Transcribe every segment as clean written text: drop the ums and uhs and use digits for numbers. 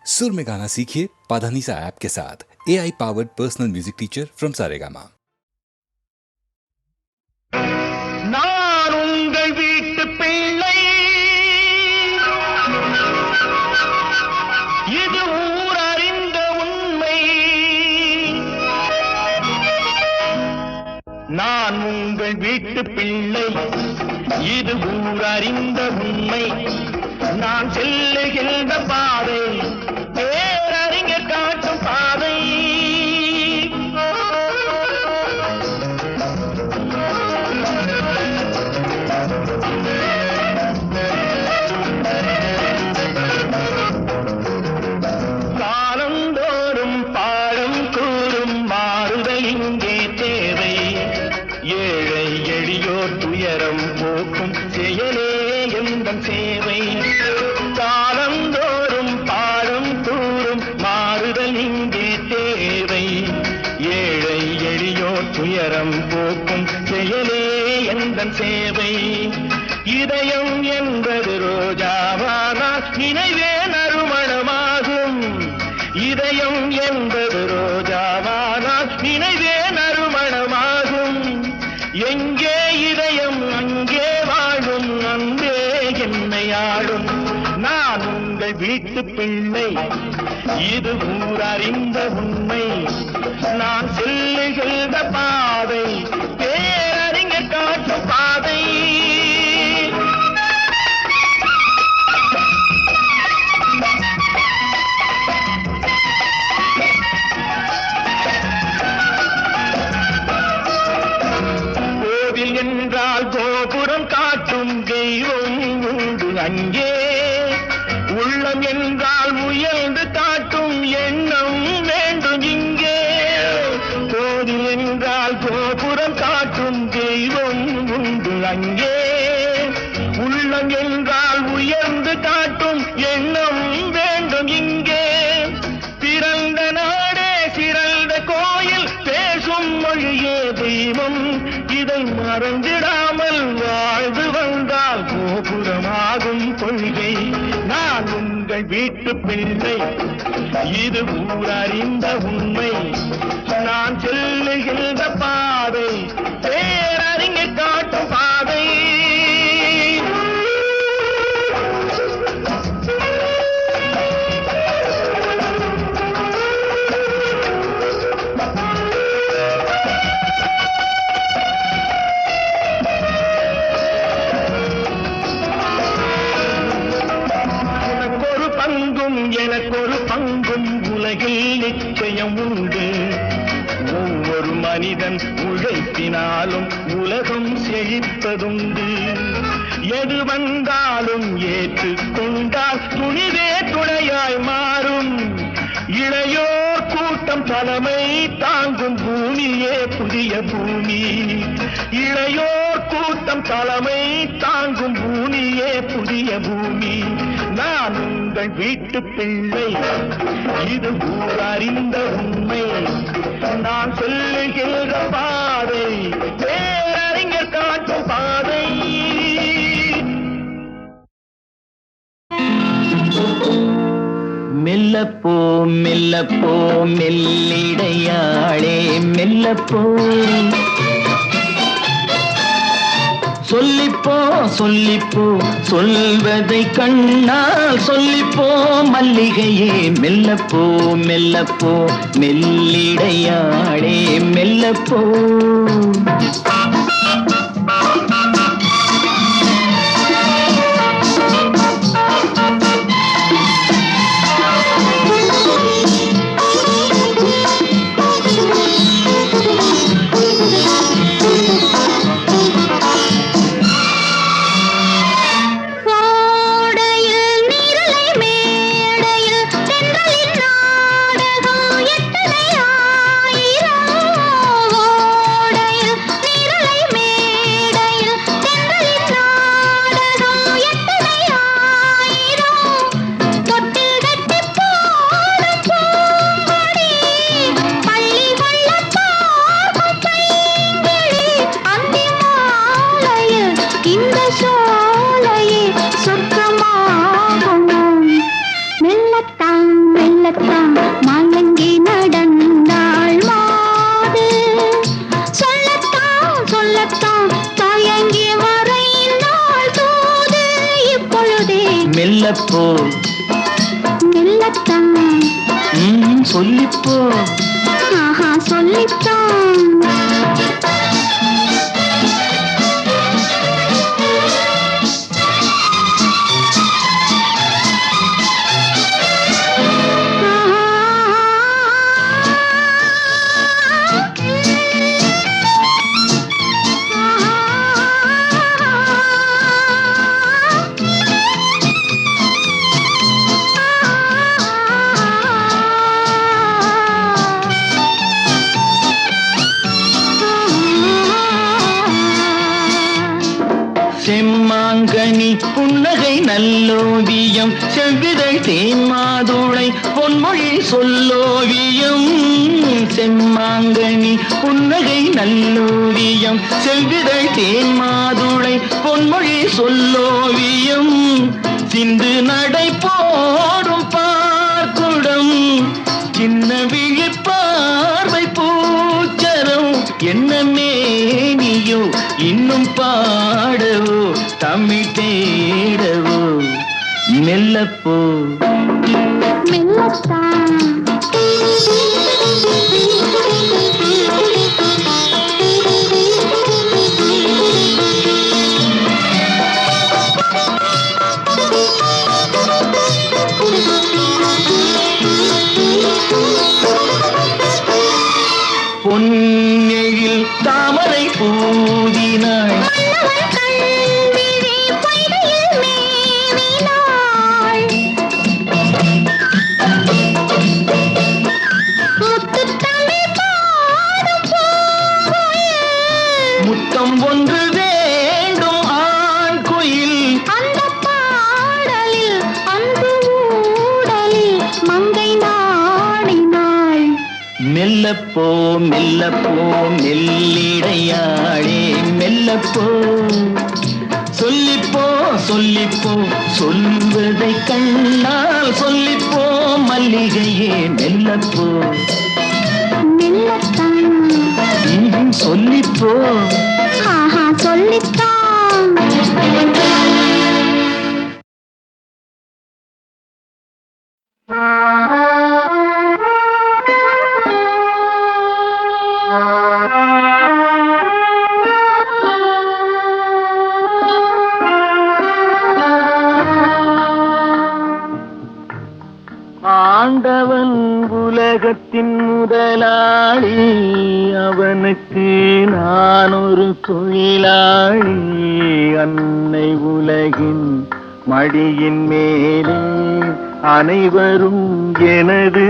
सुर में गाना सीखिए पाधानीसा ऐप के साथ। AI powered personal music teacher from Saregama. நான் உங்கள் வீட்டு பிள்ளை, இது ஊர் அறிந்த உண்மை. நான் உங்கள் வீட்டு பிள்ளை, இது ஊர் அறிந்த உண்மை. நான் செல்லுகின்ற பாதை பேரறிஞர் காட்டும் பாதை. காலந்தோறும் பாடம் கூறும் மாறுதல் இங்கே தேவை. ஏழை எளியோர் துயரம் போக்கும் செயலே எந்தன் சேவை. காலந்தோறும் பாடம் கூறும் மாறுதல் இங்கே தேவை. ஏழை எளியோர் துயரம் போக்கும் செயலே எந்தன் சேவை. இதயம் என்பது ரோஜாவானால் நினைவே நறுமணமாகும். இதயம் என்பது ரோஜாவானால் நினைவே நறுமணமாகும். எங்கே இதயம் அங்கே வாழும், அன்பே என்னை ஆளும். நான் உங்கள் வீட்டு பிள்ளை, இது ஊர் அறிந்த உண்மை. நான் செல்லுகின்ற பாதை பேரறிஞர் காட்டும் பாதை. கோவில் என்றால் கோபுரம் காட்டும் தெய்வம் உண்டு அங்கே. உள்ளம் என்றால் முயல்ந்து காட்டும் எண்ணம் வேண்டும் இங்கே. கோவில் என்றால் கோபுரம் காட்டும் தெய்வம் உண்டு அங்கே. உள்ளம் என்றால் உயர்ந்து காட்டும் எண்ணம் வேண்டும் இங்கே. பிறந்த நாடே சிறந்த கோயில், பேசும் மொழியே தெய்வம். இதை மறந்திடாமல் வாழ்ந்து வந்தால் கோபுரமாகும் கொள்கை. நான் உங்கள் வீட்டு பிள்ளை, இது ஊர் அறிந்த உண்மை. நான் செல்லுகின்ற பாதை பேரறிஞர் காட்டும் பாதை. எனக்கொரு பங்கும் உலகில் நிச்சயம் உண்டு. ஒவ்வொரு மனிதன் உழைப்பினாலும் உலகம் செழிப்பதுண்டு. எது வந்தாலும் ஏற்றுக்கொண்டால் துணிவே துணையாய் மாறும். இளையோர் கூட்டம் தலைமை தாங்கும் பூமியே புதிய பூமி. இளையோர் கூட்டம் தலைமை தாங்கும் பூமியே புதிய பூமி. நான் உங்கள் வீட்டு பிள்ளை, இது ஊர் அறிந்த உண்மை. நான் சொல்லுகின்ற பாதை பேரறிஞர் காட்டும் பாதை. மெல்லப்போ மெல்லப்போ மெல்லிடையாளே மெல்லப்போ. சொல்லிப்போ சொல்லிப்போ சொல்வதை கண்ணால் சொல்லிப்போ மல்லிகையே. மெல்லப்போ மெல்லப்போ மெல்லிடையாளே மெல்லப்போ. எத்தனை ஆயிரம் ஓடையில் மெல்லத்தான் மாலங்கி நடந்தாள் மாது. சொல்லத்தான் சொல்லத்தான் தயங்கி வரைந்தாள் தூது. இப்பொழுதே மெல்லப்போ மெல்லத்தான் சொல்லிப்போ ஆஹா சொல்லித்தான். செம்மாங்கனி புன்னகை நல்லோவியம் செவ்விதழ் தேன்மாதுளை பொன்மொழி சொல்லோவியம். செம்மாங்கனி புன்னகை நல்லோவியம் செவ்விதழ் தேன்மாதுளை பொன்மொழி சொல்லோவியம். சிந்து நடை போடும் பார்க்குடம் சின்ன விழிப்பார்வை பூச்சரம். என்ன மேனியோ இன்னும் பாடவோ தமிழ் தேடவோ மெல்லப்போ மெல்லத்தான் பொன்னெழில் தாமரை பூதினாய் முத்தம் ஒன்று வேண்டும் ஆண் குயில். அந்த பாடலில் அன்பு ஊடலில் மங்கை நாடினாள். மெல்லப்போ மெல்லப்போ மெல்லிடையாளே மெல்லப்போ சொல்லிப்போ சொல்லிப்போ சொல்வதை கண்ணால் சொல்லிப்போ மல்லிகையே மெல்லப்போ மெல்லத்தான் சொல்லிப்போ ஆஹா சொல்லித்தான். ஆண்டவன் உலகத்தின் முதலாளி அவனுக்கு நான் ஒரு தொழிலாளி. அன்னை உலகின் மடியின் மேலே அனைவரும் எனது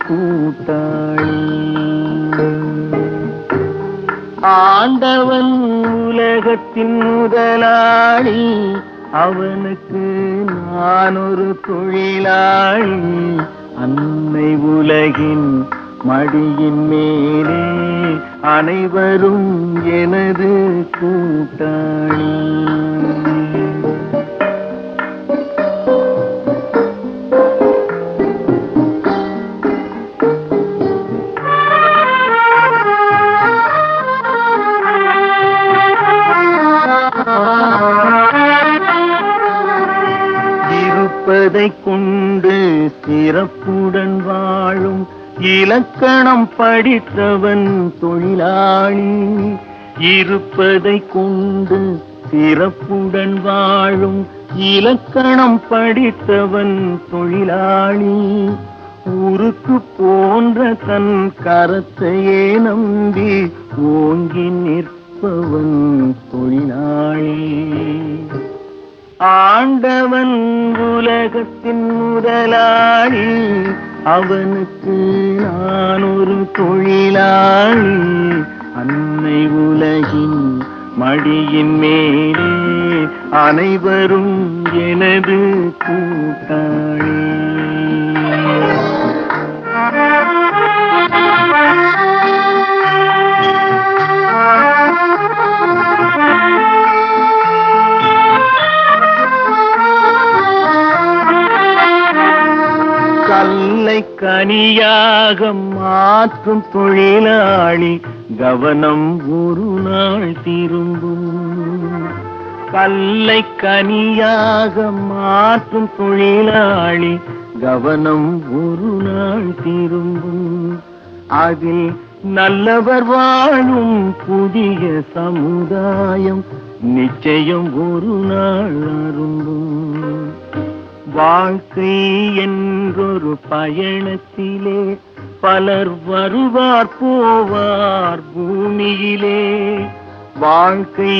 கூட்டாளி. ஆண்டவன் உலகத்தின் முதலாளி அவனுக்கு நான் ஒரு தொழிலாளி. அன்னை உலகின் மடியின் மேலே அனைவரும் எனது கூட்டாளி. இருப்பதை கொண்டு சிறப்புடன் வாழும் இலக்கணம் படித்தவன் தொழிலாளி. இருப்பதை கொண்டு சிறப்புடன் வாழும் இலக்கணம் படித்தவன் தொழிலாளி. ஊருக்கு போன்ற தன் கரத்தையே நம்பி ஓங்கி நிற்பவன் தொழிலாளி. ஆண்டவன் உலகத்தின் முதலாளி அவனுக்கு நான் ஒரு தொழிலாளி. அன்னை உலகின் மடியின் மேலே அனைவரும் எனது கூட்டாளி. கல்லை கனியாக மாற்றும் தொழிலாளி கவனம் ஒரு நாள் திரும்பும். கல்லை கனியாக மாற்றும் தொழிலாளி கவனம் ஒரு நாள் திரும்பும். அதில் நல்லவர் வாழும் புதிய சமுதாயம் நிச்சயம் ஒரு நாள் அரும்பும். வாழ்க்கை என்றொரு பயணத்திலே பலர் வருவார் போவார் பூமியிலே. வாழ்க்கை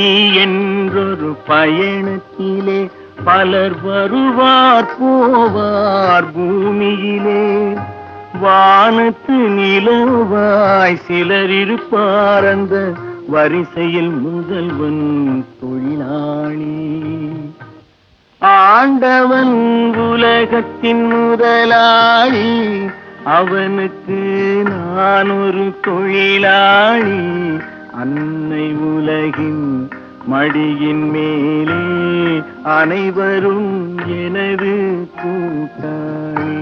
என்றொரு பயணத்திலே பலர் வருவார் போவார் பூமியிலே. வானத்து நிலவாய் சிலர் இருப்பார் அந்த வரிசையில் முதல்வன் தொழிலாளி. ஆண்டவன் உலகத்தின் முதலாளி, அவனுக்கு நான் ஒரு தொழிலாளி. அன்னை உலகின் மடியின் மேலே அனைவரும் எனது கூட்டாளி.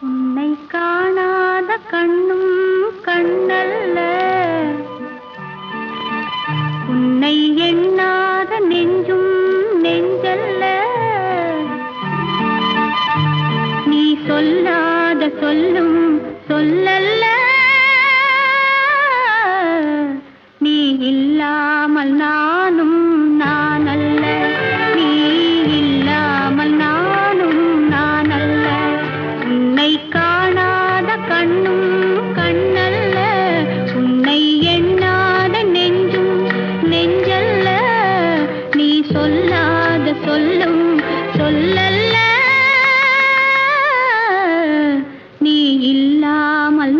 உன்னை காணாத கண்ணும் கண்ணல்ல, உன்னை எண்ணாத நெஞ்சும் நெஞ்சல்ல. நீ சொல்லாத சொல்லும் சொல்லல்ல, நீ இல்லாமல் நானும் நானல்ல. நீ இல்லாமல் நானும் நானல்ல. உன்னை காணாத கண்ணும் கண்ணல்ல, உன்னை எண்ணாத நெஞ்சும் நெஞ்சல்ல. நீ சொல்லாத சொல்லும் சொல்லல்ல, நீ இல்லாமல்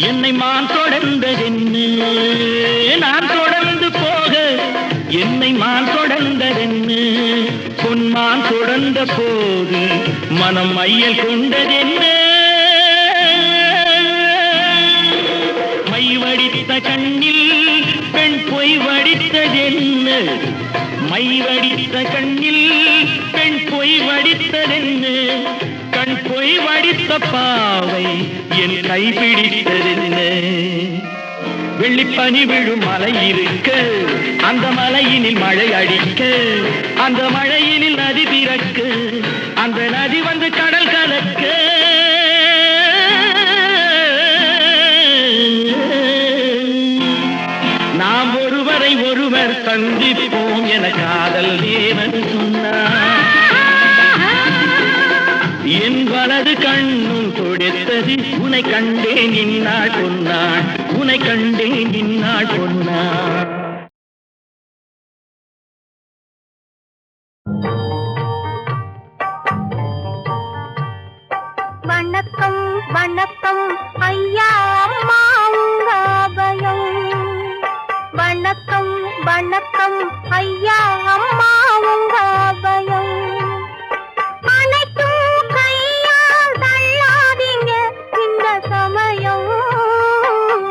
என்னை மான் தொடர்ந்ததென்னு நான் தொடர்ந்து போக என்னை மான் தொடர்ந்ததென்னு பொன்மான் தொடர்ந்த போது மனம் மையல் கொண்டதென்ன மை வடித்த கண்ணில் பெண் பொய் வடித்ததென்ன மை வடித்த கண்ணில் பெண் பொய் வடித்ததென்ன கண் பொய் வடித்த பாவை என் கைப்பிடித்ததென்ன வெள்ளிப்பனி விழும் மலை இருக்க அந்த மலையினில் மழை அடிக்க அந்த மழையினில் நதி பிறக்க அந்த நதி வந்து கடல் கலக்க நாம் ஒருவரை ஒருவர் சந்திப்போம் என காதல் தேவன் சொன்னார் என் வலது கண்ணும் கொடுத்தது உனை கண்டேன் இந்நாள் பொன்னாள் உனை கண்டேன் இந்நாள் பொன்னாள் வணக்கம் வணக்கம் ஐயா அம்மா உங்க அபயம் வணக்கம் வணக்கம் ஐயா அம்மா உங்க அபயம் அனைத்தும் கையால் தள்ளாதீங்க இந்த சமயம்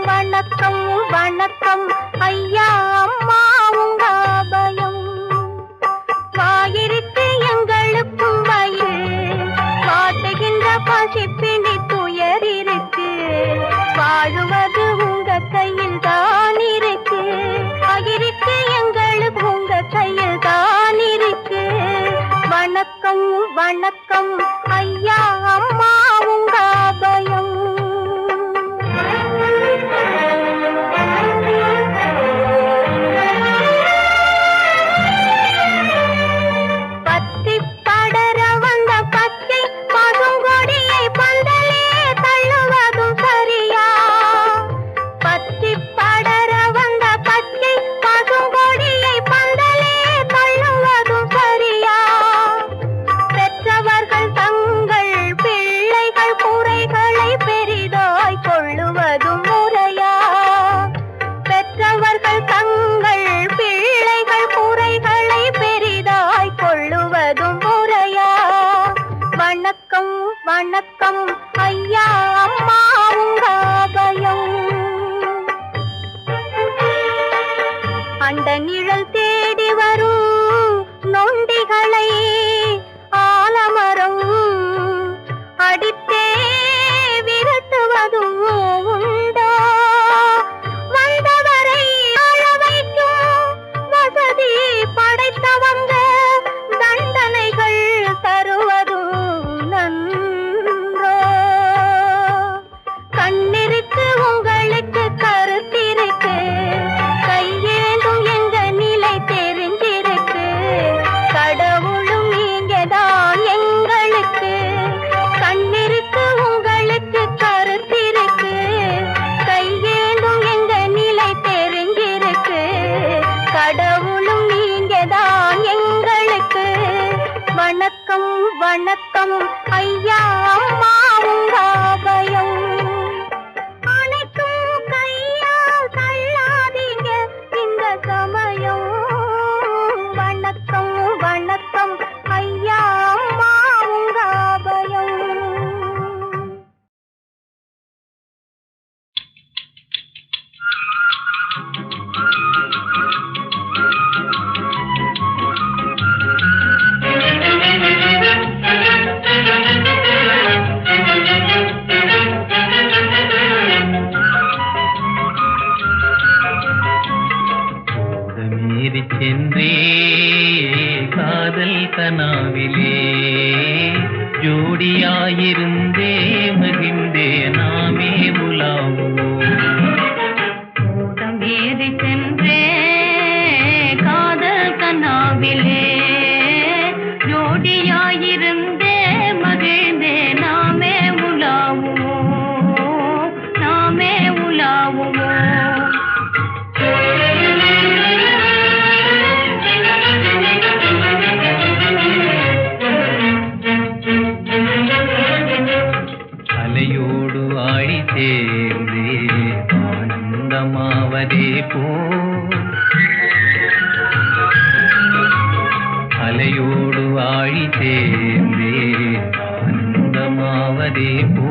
வணக்கம் வணக்கம் ஐயா அம்மா உங்க அபயம் வாயிருக்கு எங்களுக்கும் வயிறு காட்டுகின்ற பசிப்பிணி துயர் இருக்கு வாழுவது உங்க கையில் தான் இருக்கு இருக்கு எங்களுக்கு உங்க கையில் தான் இருக்கு வணக்கம் வணக்கம் ஐயா அம்மா உங்க அபயம் பத்தி படர வந்த பச்சை பசுங்கொடியை பந்தலே தள்ளுவதும் சரியா பத்தி படர வந்த பச்சை பசுங்கொடியை பந்தலே தள்ளுவதும் சரியா பெற்றவர்கள் தங்கள் பிள்ளைகள் குறைகளை பெரிதாய் கொள்ளுவதும் முறையா பெற்றவர்கள் தங்கள் பிள்ளைகள் குறைகளை பெரிதாய் கொள்ளுவதும் முறையா வணக்கம் வணக்கம் ஐயா அம்மா உங்க அபயம் அண்ட நிழல் தேடி வரும் நொண்டிகளை ஆலமரம் அடித்தே விரட்டுவதும் உண்டோ வந்தவரை ஆள வைக்கும் வசதி படைத்தவங்க தண்டனைகள் தருவதும் நன்றோ கண்ணிருக்கு உங்களுக்கு கருத்திருக்கு கையேந்தும் எங்க நிலை தெரிஞ்சிருக்கு கடவுளும் நீங்கதான் எங்களுக்கு கண்ணிருக்கு உங்களுக்கு கருத்திருக்கு கையேந்தும் எங்க நிலை தெரிஞ்சிருக்கு கடவுளும் நீங்கதான் எங்களுக்கு வணக்கம் வணக்கம் ஐயா அம்மா உங்க அபயம் அனைத்தும் கையால் தள்ளாதீங்க இந்த சமயம் வணக்கம் வணக்கம் ஐயா அம்மா உங்க அபயம் மீறி சென்றே காதல் கனாவிலே ஜோடியாயிருந்தே மகிழ்ந்தே நாமே உலாவோம் சேர்ந்தே ஆனந்தமாவதே போ அலையோடு ஆழி சேர்ந்தே ஆனந்தமாவதே போ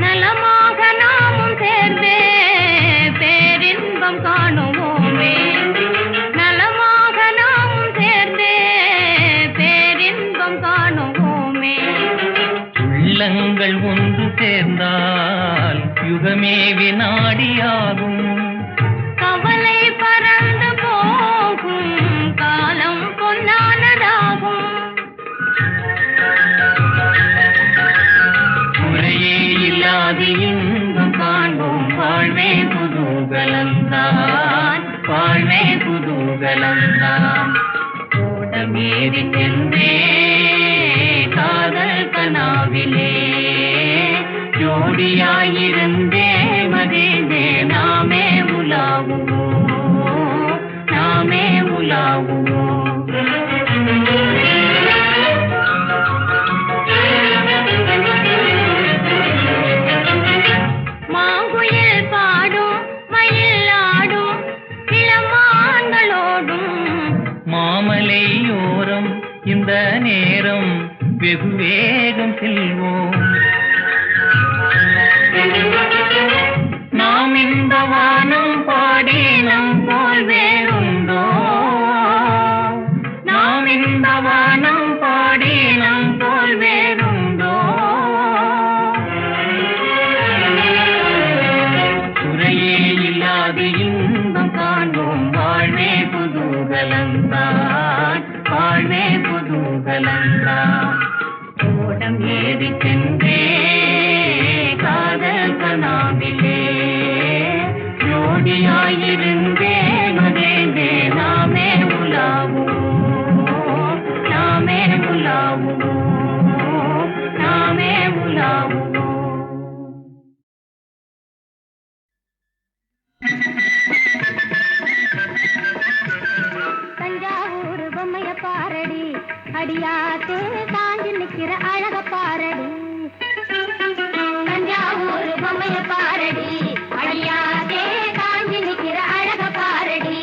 நலமாக நாமும் சேர்ந்தே பேரின்பம் காணுவோமே நலமாக நாமும் சேர்ந்தே பேரின்பம் காணுவோமே உள்ளங்கள் ஒன்று சேர்ந்தால் யுகமே வினாடியாகும் கவலை பறந்து போகும் காலம் பொன்னானதாகும் முறையே இல்லாது இன்பம் காண்போம் வாழ்வே குதூகலந்தான் வாழ்வே குதூகலந்தான் ஓடமேறி சென்றே காதல் கனாவிலே ஜோடியாயிருந்தே மகிழ்ந்தே நாமே உலாவுவோம் நாமே உலாவுவோம் மாங்குயில் பாடும் மயில் ஆடும் இளமான்களோடும் மாமலையோரம் இந்த நேரம் வெகு வேகம் செல்வோம் நாம் இந்த வானம் பாடி நம் போல் வேறுண்டோ நாம் இந்த வானம் பாடி நம் போல் வேறுண்டோ குறையே இல்லாது இன்பம் காண்போம் வாழ்வே குதூகலந்தான் வாழ்வே குதூகலந்தான் ஓடம் ஏறி சென்றே காதல் கனாவிலே ஜோடியாயிருந்தே மகிழ்ந்தே நாமே உலாவுவோம் நாமே உலாவுவோம் நாமே உலாவுவோம் தஞ்சாவூர் பொம்மைய பாரடி அடியாத்தே தாங்கி நிக்கிற அழக பாரடி தஞ்சாவூர் பொம்மைய பாரடி அடியாத்தே தாங்கி நிக்கிற அழக பாரடி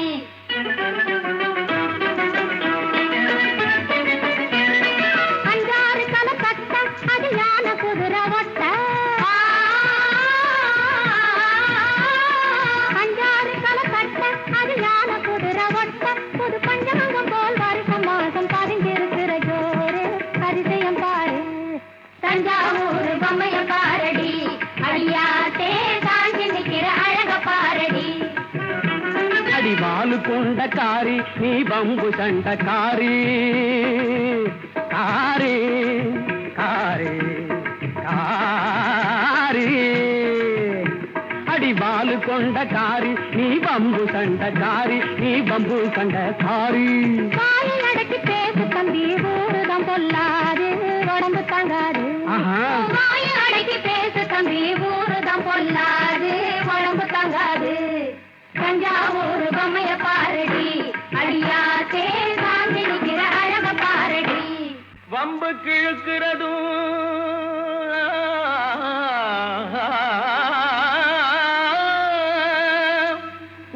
அஞ்சாறு கல கட்ட அது யான குதிரை ஒட்ட அஞ்சாறு கல கட்ட அது யான குதிரை ஒட்ட புது பஞ்சமங்கம் போல் வருஷம் மாசம் பதிஞ்சிருக்கிற ஜோறு அதிசயம் பாரு தஞ்சாவூர் பொம்மைய பாரடி அடியாத்தே தாங்கி நிக்கிற அழக பாரடி அடிவாலு கொண்ட காரி நீ பம்பு சண்ட காரி காரி காரி காரி அடிவாலு கொண்ட காரி நீ பம்பு சண்ட காரி நீ பம்பு சண்ட காரி வாயை அடக்கி பேசு தம்பி ஊருதான் பொல்லாது உடம்பு தாங்காது வாயை அடக்கி பேசு தம்பி ஊருதான் பொல்லாது உடம்பு தாங்காது தஞ்சாவூர் பொம்மைய பாரடி அடியாத்தே தாங்கி நிக்கிற அழக பாரடி வம்பு கிழக்கிறதும்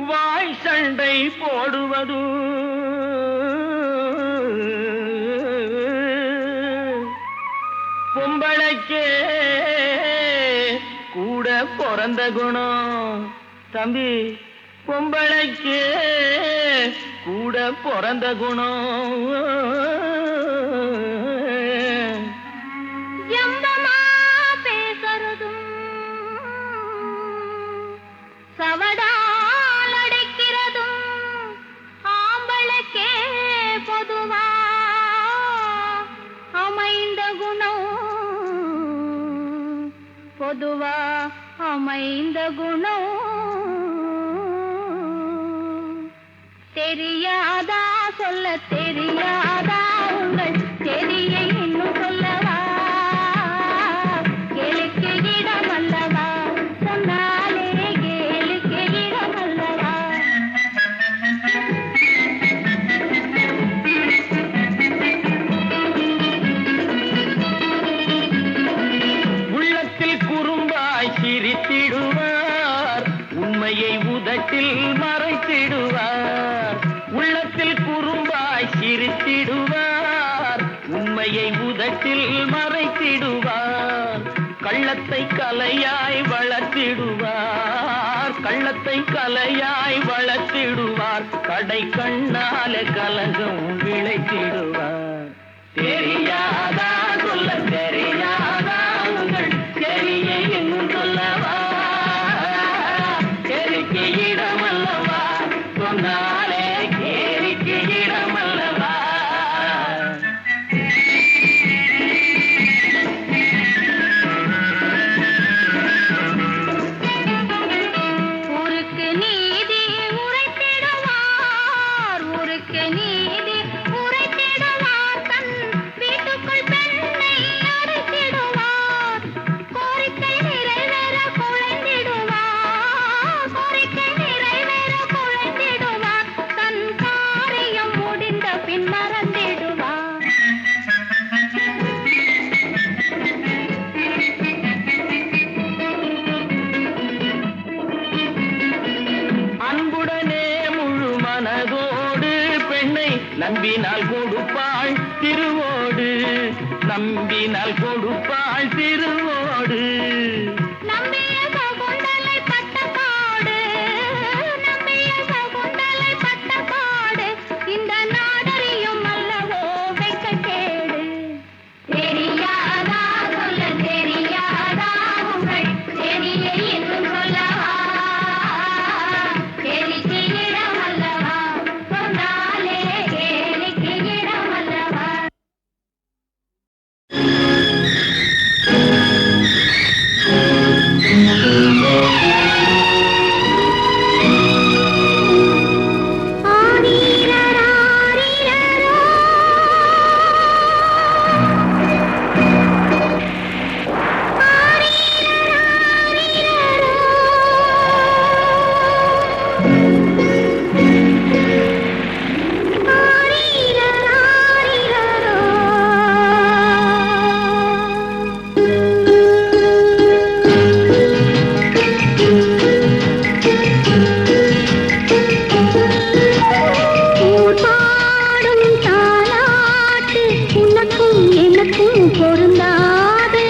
வாய் சண்டை போடுவதும் பொம்பளைக்கே கூட பிறந்த குணம் தம்பி பொம்பளைக்கே கூட பிறந்த குணம் எம்பமா பேசுறதும் சவடால் அடைக்கிறதும் ஆம்பளுக்கே பொதுவா அமைந்த குணம் பொதுவா அமைந்த குணம் தெரியாதா சொல்ல தெரியாதா உங்கள் தெரியை இன்னும் சொல்லவா கேளுக்கு இடம் அல்லவா சொன்னாலே கேளுக்கு இடம் அல்லவா உள்ளத்தில் குறும்பாய் சிரித்திடும் மறைத்திடுவார் உண்மையை உதட்டில் மறைத்திடுவார் உள்ளத்தில் குறும்பாய் சிரித்திடுவார் உண்மையை உதட்டில் மறைத்திடுவார் கள்ளத்தை கலையாய் வளர்த்திடுவார் கள்ளத்தை கலையாய் வளர்த்திடுவார் கடை கண்ணால கலகம் விளைத்திடுவார் தெரியாதா சொல்ல தெரியாதா உங்கள் தெரியை இன்னும் சொல்லவா கேரிக்கு இடமல்லவா சொன்னாலே கேரிக்கு இடமல்லவா ஊருக்கு நீதி உரைத்திடுவார் ஊருக்கு நீதி உரைத்திடுவார் தன் வீட்டுக்குள் பெண்ணை அடைத்திடுவார் கோரிக்கை நிறைவேற குழைந்திடுவார் கோரிக்கை நிறைவேற குழைந்திடுவார் தன் காரியம் முடிந்த பின் மறந்திடுவார் அன்புடனே முழு மனதோடு பெண்ணை நம்பினால் கொடுப்பாள் திருவோடு நம்பினால் கொடுப்பாள் திருவோடு நம்பிய சகுந்தலை பட்ட பாடு நம்பிய சகுந்தலை பட்ட பாடு இந்த நாடறியும் அல்லவோ வெட்கக்கேடு தெரியாதா சொல்ல தெரியாதா உங்கள் தெரியை இன்னும் சொல்லவா கேலிக்கு இடம் அல்லவா சொன்னாலே கேலிக்கு இடம் அல்லவா பாடும் தாலாட்டு உனக்கும் எனக்கும் பொருந்தாது